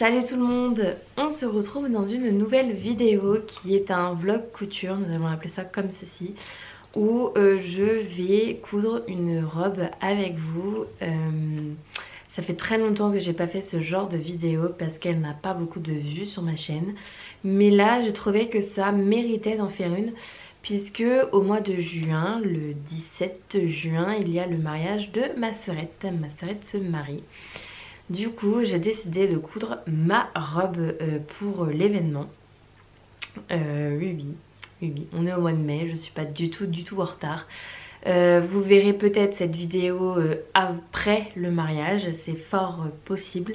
Salut tout le monde, on se retrouve dans une nouvelle vidéo qui est un vlog couture, nous avons appelé ça comme ceci, où je vais coudre une robe avec vous. Ça fait très longtemps que j'ai pas fait ce genre de vidéo parce qu'elle n'a pas beaucoup de vues sur ma chaîne, mais là j'ai trouvé que ça méritait d'en faire une puisque au mois de juin, le 17 juin, il y a le mariage de ma sœurette se marie. Du coup, j'ai décidé de coudre ma robe pour l'événement. Oui, on est au mois de mai, je suis pas du tout en retard. Vous verrez peut-être cette vidéo après le mariage, c'est fort possible.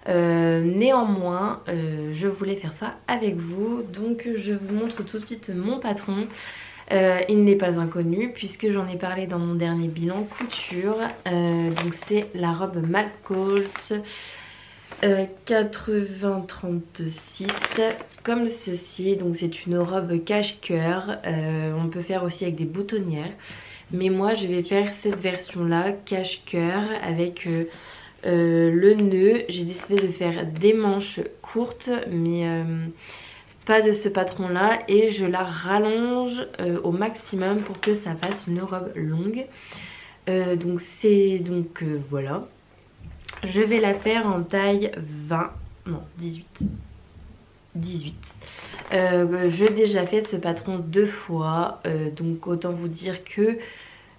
Néanmoins, je voulais faire ça avec vous, donc je vous montre tout de suite mon patron. Il n'est pas inconnu puisque j'en ai parlé dans mon dernier bilan couture. Donc c'est la robe Malcols 8036 comme ceci. Donc c'est une robe cache-cœur. On peut faire aussi avec des boutonnières. Mais moi je vais faire cette version là cache-cœur avec le nœud. J'ai décidé de faire des manches courtes mais pas de ce patron là, et je la rallonge au maximum pour que ça fasse une robe longue. Voilà, je vais la faire en taille 20, non 18. J'ai déjà fait ce patron 2 fois, donc autant vous dire que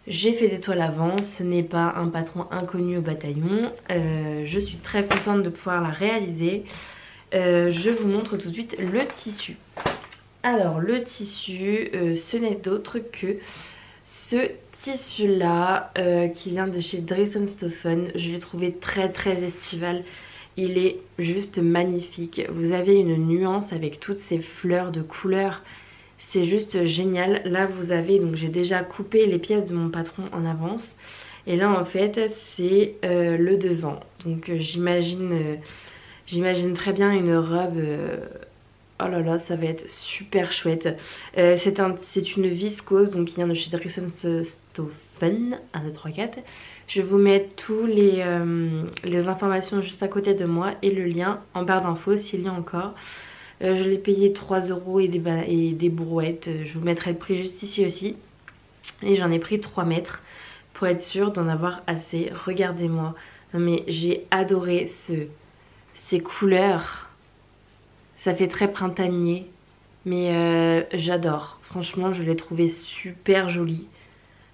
j'ai fait des toiles avant, ce n'est pas un patron inconnu au bataillon. Je suis très contente de pouvoir la réaliser. Je vous montre tout de suite le tissu. Alors le tissu, ce n'est d'autre que ce tissu là qui vient de chez Dressenstoffen. Je l'ai trouvé très estival. Il est juste magnifique. Vous avez une nuance avec toutes ces fleurs de couleurs. C'est juste génial. Là vous avez, donc j'ai déjà coupé les pièces de mon patron en avance. Et là en fait c'est le devant. Donc j'imagine très bien une robe. Oh là là, ça va être super chouette. C'est une viscose, donc qui vient de chez Dressenstoffen. 1, 2, 3, 4. Je vais vous mettre tous les informations juste à côté de moi et le lien en barre d'infos s'il y a encore. Je l'ai payé 3 € et des brouettes. Je vous mettrai le prix juste ici aussi. Et j'en ai pris 3 mètres pour être sûre d'en avoir assez. Regardez-moi. Non mais j'ai adoré ces couleurs. Ça fait très printanier, mais j'adore. Franchement, je l'ai trouvé super joli.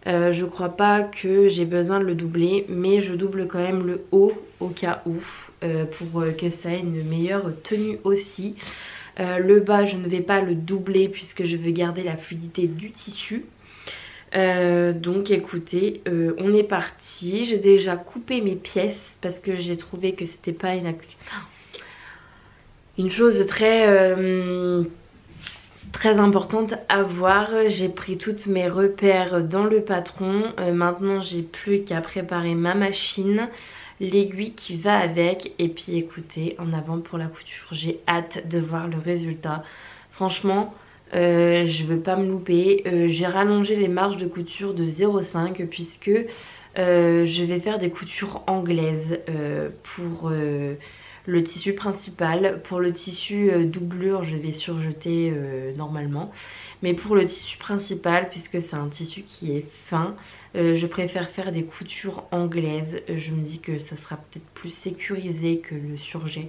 Je crois pas que j'ai besoin de le doubler, mais je double quand même le haut au cas où, pour que ça ait une meilleure tenue aussi. Le bas, je ne vais pas le doubler puisque je veux garder la fluidité du tissu. Donc écoutez, on est parti. J'ai déjà coupé mes pièces parce que j'ai trouvé que c'était pas une chose très importante à voir. J'ai pris toutes mes repères dans le patron. Maintenant j'ai plus qu'à préparer ma machine, l'aiguille qui va avec, et puis écoutez, en avant pour la couture. J'ai hâte de voir le résultat. Franchement, je veux pas me louper. J'ai rallongé les marges de couture de 0,5 puisque je vais faire des coutures anglaises pour le tissu principal. Pour le tissu doublure, je vais surjeter normalement, mais pour le tissu principal, puisque c'est un tissu qui est fin, je préfère faire des coutures anglaises. Je me dis que ça sera peut-être plus sécurisé que le surjet,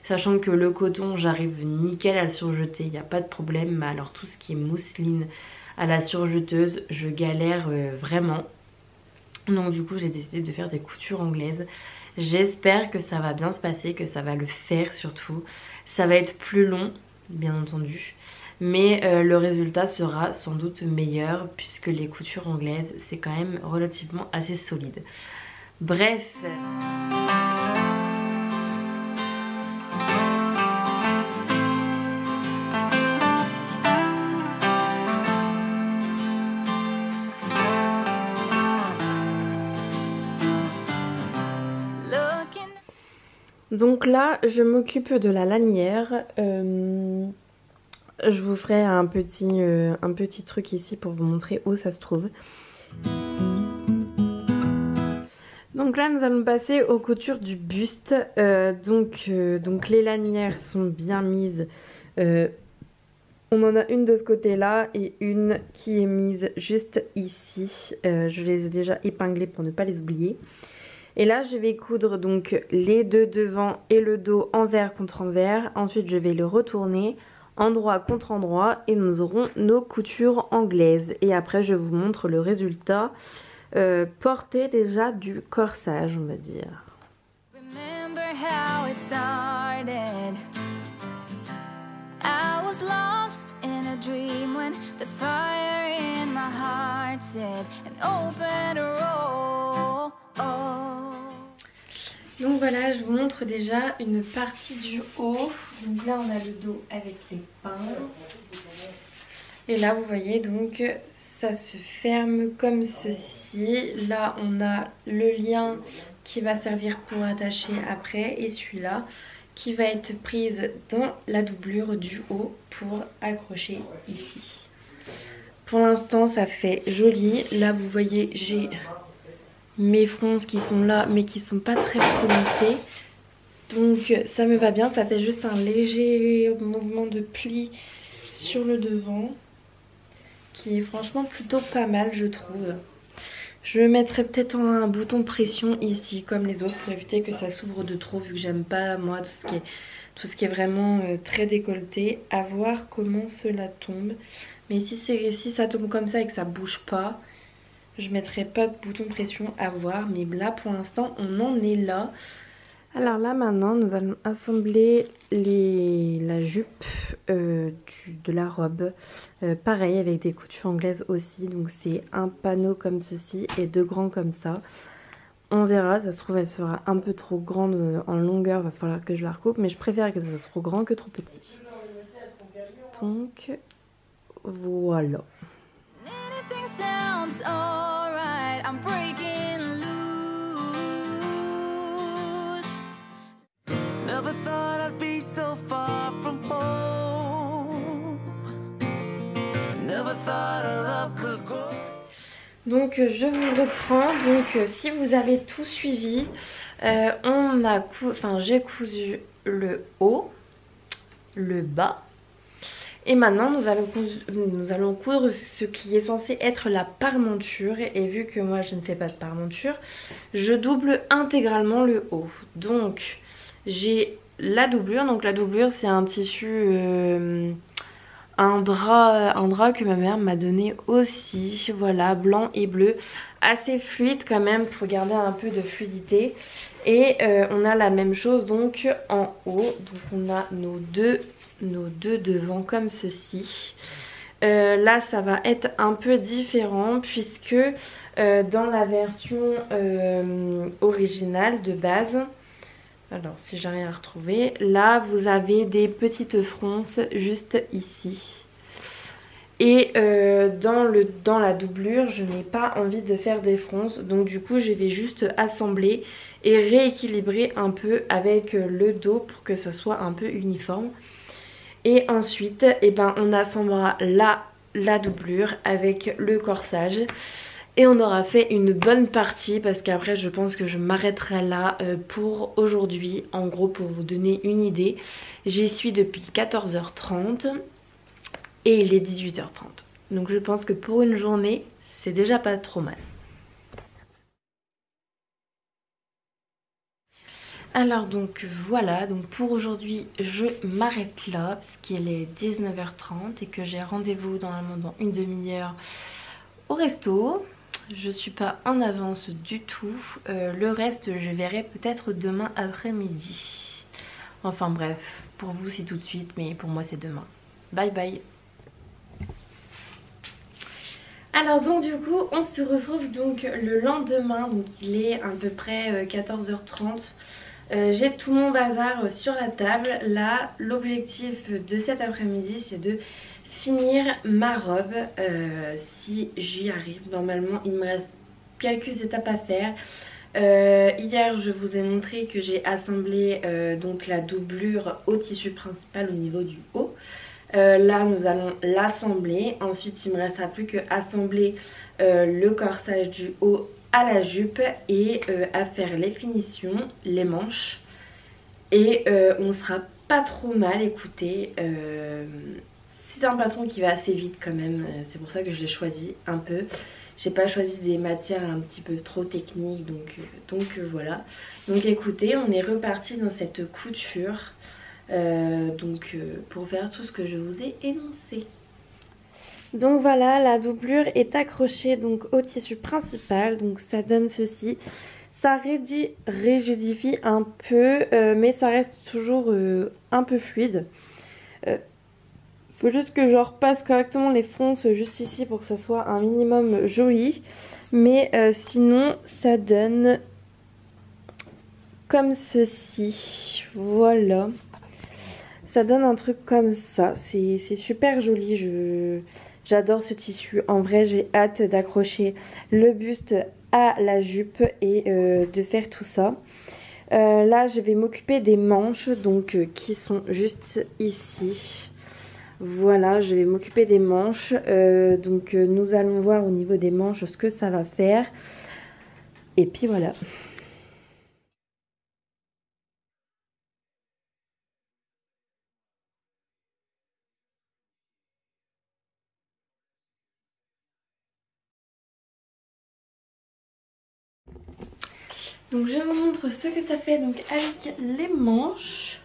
sachant que le coton, j'arrive nickel à le surjeter, il n'y a pas de problème. Mais alors tout ce qui est mousseline à la surjeteuse, je galère vraiment. Donc du coup j'ai décidé de faire des coutures anglaises. J'espère que ça va bien se passer, que ça va le faire surtout. Ça va être plus long, bien entendu, mais le résultat sera sans doute meilleur puisque les coutures anglaises, c'est quand même relativement assez solide. Bref. Donc là, je m'occupe de la lanière. Je vous ferai un petit truc ici pour vous montrer où ça se trouve. Donc Donc là nous allons passer aux coutures du buste. Donc les lanières sont bien mises. On en a une de ce côté-là et une qui est mise juste ici. Je les ai déjà épinglées pour ne pas les oublier. Et là, je vais coudre donc les deux devant et le dos envers contre envers. Ensuite, je vais le retourner endroit contre endroit et nous aurons nos coutures anglaises. Et après, je vous montre le résultat porté déjà du corsage, on va dire. Remember how it started. I was lost in a dream when the fire in my heart said an open road. Donc voilà, je vous montre déjà une partie du haut. Donc là on a le dos avec les pinces. Et là vous voyez donc ça se ferme comme ceci. Là on a le lien qui va servir pour attacher après et celui-là qui va être prise dans la doublure du haut pour accrocher ici. Pour l'instant ça fait joli. Là vous voyez j'ai mes fronces qui sont là mais qui sont pas très prononcées. Donc ça me va bien, ça fait juste un léger mouvement de pli sur le devant qui est franchement plutôt pas mal je trouve. Je mettrai peut-être un bouton pression ici comme les autres pour éviter que ça s'ouvre de trop vu que j'aime pas moi tout ce qui est vraiment très décolleté. À voir comment cela tombe. Mais si ça tombe comme ça et que ça bouge pas, je mettrai pas de bouton pression à voir. Mais là pour l'instant on en est là. Alors là maintenant nous allons assembler la jupe de la robe. Pareil avec des coutures anglaises aussi. Donc c'est un panneau comme ceci et deux grands comme ça. On verra, ça se trouve elle sera un peu trop grande en longueur. Va falloir que je la recoupe. Mais je préfère que ça soit trop grand que trop petit. Donc voilà. Never thought I'd be so far from home. Never thought a love could grow. Donc je vous reprends. Donc si vous avez tout suivi, j'ai cousu le haut, le bas. Et maintenant nous allons coudre ce qui est censé être la parmenture. Et vu que moi je ne fais pas de parmenture, je double intégralement le haut. Donc j'ai la doublure. Donc la doublure c'est un tissu, un drap que ma mère m'a donné aussi. Voilà, blanc et bleu. Assez fluide quand même pour garder un peu de fluidité. Et on a la même chose donc en haut. Donc on a nos deux devant comme ceci. Là ça va être un peu différent puisque dans la version originale de base, alors si j'arrive à retrouver, là vous avez des petites fronces juste ici. Et dans la doublure je n'ai pas envie de faire des fronces. Donc du coup je vais juste assembler et rééquilibrer un peu avec le dos pour que ça soit un peu uniforme. Et ensuite on assemblera la doublure avec le corsage. Et on aura fait une bonne partie parce qu'après je pense que je m'arrêterai là pour aujourd'hui. En gros pour vous donner une idée, j'y suis depuis 14h30 et il est 18h30. Donc je pense que pour une journée c'est déjà pas trop mal. Alors donc voilà, donc pour aujourd'hui je m'arrête là parce qu'il est 19h30 et que j'ai rendez-vous normalement dans une demi-heure au resto. Je suis pas en avance du tout. Le reste je verrai peut-être demain après-midi. Enfin bref, pour vous c'est tout de suite mais pour moi c'est demain. Bye bye. Alors donc du coup on se retrouve donc le lendemain. Donc il est à peu près 14h30. J'ai tout mon bazar sur la table. Là l'objectif de cet après-midi c'est de finir ma robe si j'y arrive. Normalement il me reste quelques étapes à faire. Hier je vous ai montré que j'ai assemblé donc la doublure au tissu principal au niveau du haut. Là nous allons l'assembler. Ensuite il me restera plus que assembler le corsage du haut à la jupe et à faire les finitions, les manches. Et on sera pas trop mal, écoutez. C'est un patron qui va assez vite quand même, c'est pour ça que je l'ai choisi un peu. J'ai pas choisi des matières un petit peu trop techniques, donc voilà. Donc écoutez, on est reparti dans cette couture pour faire tout ce que je vous ai énoncé. Donc voilà, la doublure est accrochée donc au tissu principal, donc ça donne ceci. Ça rigidifie un peu, mais ça reste toujours un peu fluide. Faut juste que je repasse correctement les fronces juste ici pour que ça soit un minimum joli. Mais sinon, ça donne comme ceci. Voilà. Ça donne un truc comme ça. C'est super joli. J'adore ce tissu. En vrai, j'ai hâte d'accrocher le buste à la jupe et de faire tout ça. Là, je vais m'occuper des manches donc qui sont juste ici. Voilà, je vais m'occuper des manches. Nous allons voir au niveau des manches ce que ça va faire. Et puis voilà. Donc je vous montre ce que ça fait donc avec les manches.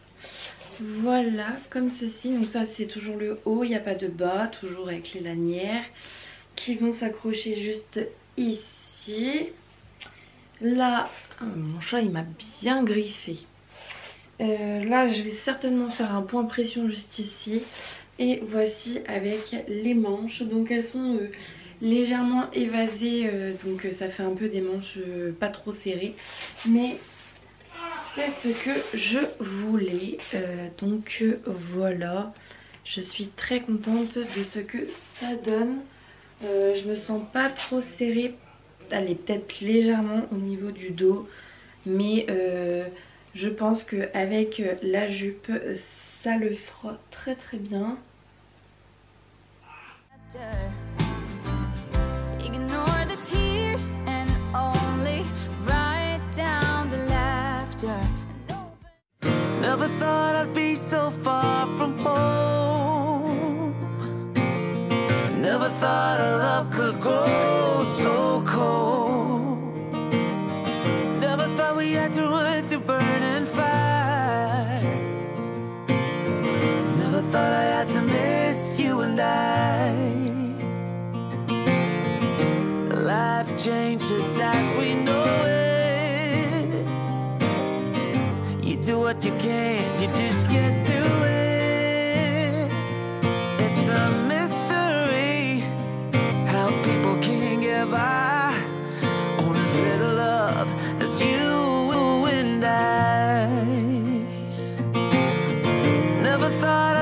Voilà, comme ceci. Donc ça c'est toujours le haut, il n'y a pas de bas, toujours avec les lanières qui vont s'accrocher juste ici. Là, mon chat il m'a bien griffé. Là je vais certainement faire un point pression juste ici. Et voici avec les manches. Donc elles sont légèrement évasées, donc ça fait un peu des manches pas trop serrées. Mais c'est ce que je voulais. Voilà, je suis très contente de ce que ça donne. Je me sens pas trop serrée. Allez, peut-être légèrement au niveau du dos. Mais je pense qu'avec la jupe, ça le fera très très bien. Ignore the tears and only write down the laughter. Never thought I'd be so far from home. Never thought a love could grow so cold. Never thought we had to run through burning fire. Never thought I had to miss you and life changes as we know it. You do what you can, you just get through it. It's a mystery how people can get by on as little love as you and I. Never thought